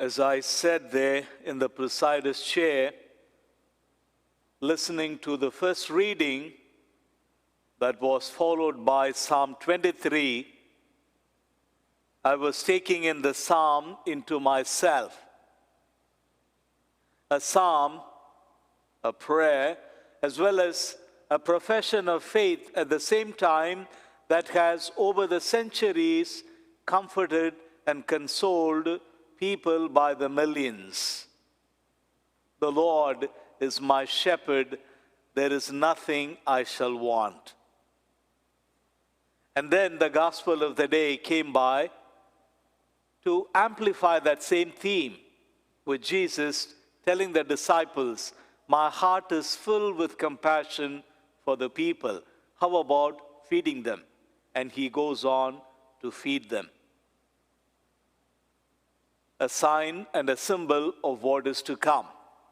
As I sat there in the presider's chair, listening to the first reading that was followed by Psalm 23, I was taking in the psalm into myself. A psalm, a prayer, as well as a profession of faith at the same time that has over the centuries comforted and consoled people by the millions. The Lord is my shepherd, there is nothing I shall want. And then the gospel of the day came by to amplify that same theme, with Jesus telling the disciples, my heart is filled with compassion for the people. How about feeding them? And he goes on to feed them. A sign and a symbol of what is to come,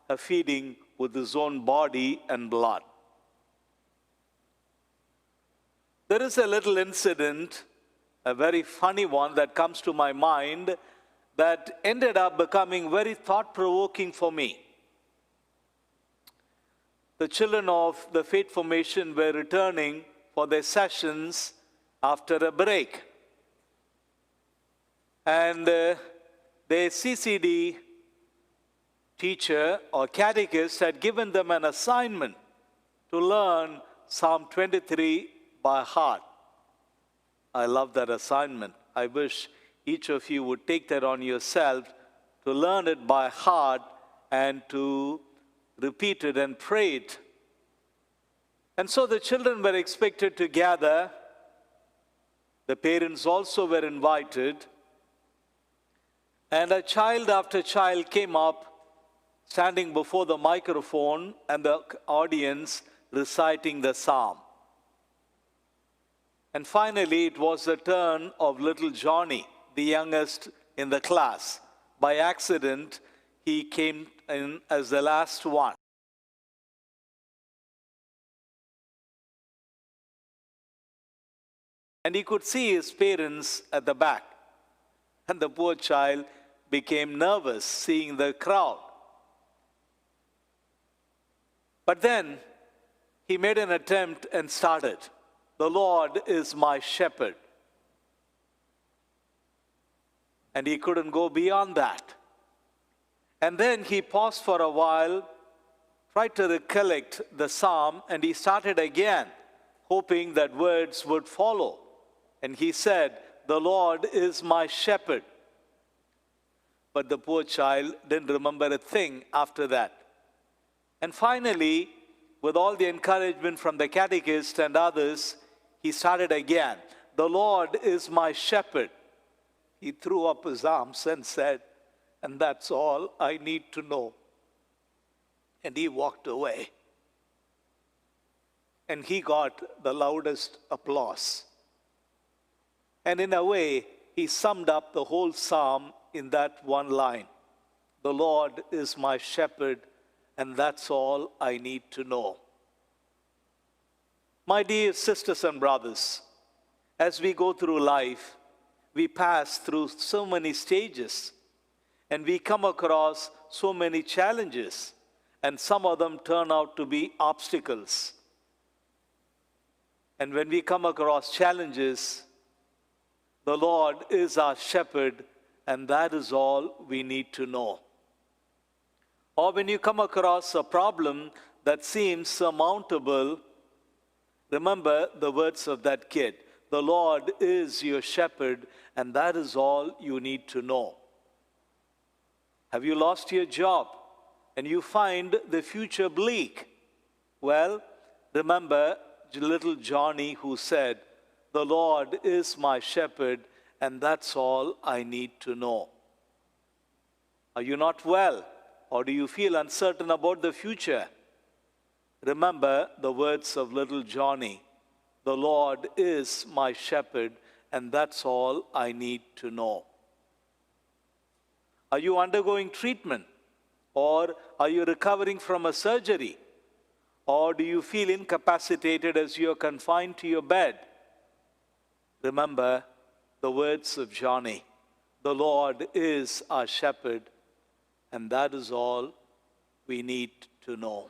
a feeding with his own body and blood. There is a little incident, a very funny one that comes to my mind that ended up becoming very thought-provoking for me. The children of the faith formation were returning for their sessions after a break. And their CCD teacher or catechist had given them an assignment to learn Psalm 23 by heart. I love that assignment. I wish each of you would take that on yourself to learn it by heart and to repeat it and pray it. And so the children were expected to gather. The parents also were invited. And a child after child came up, standing before the microphone and the audience reciting the psalm. And finally, it was the turn of little Johnny, the youngest in the class. By accident, he came in as the last one. And he could see his parents at the back. And the poor child became nervous seeing the crowd. But then he made an attempt and started. The Lord is my shepherd. And he couldn't go beyond that. And then he paused for a while, tried to recollect the psalm, and he started again, hoping that words would follow. And he said, the Lord is my shepherd. But the poor child didn't remember a thing after that. And finally, with all the encouragement from the catechist and others, he started again. The Lord is my shepherd. He threw up his arms and said, and that's all I need to know. And he walked away. And he got the loudest applause. And in a way, he summed up the whole psalm in that one line. The Lord is my shepherd, and that's all I need to know. My dear sisters and brothers, as we go through life, we pass through so many stages, and we come across so many challenges, and some of them turn out to be obstacles. And when we come across challenges, the Lord is our shepherd, and that is all we need to know. Or when you come across a problem that seems surmountable, remember the words of that kid. The Lord is your shepherd, and that is all you need to know. Have you lost your job and you find the future bleak? Well, remember little Johnny who said, the Lord is my shepherd, and that's all I need to know. Are you not well, or do you feel uncertain about the future? Remember the words of little Johnny. The Lord is my shepherd, and that's all I need to know. Are you undergoing treatment? Or are you recovering from a surgery? Or do you feel incapacitated as you are confined to your bed? Remember the words of Johnny. The Lord is our shepherd, and that is all we need to know.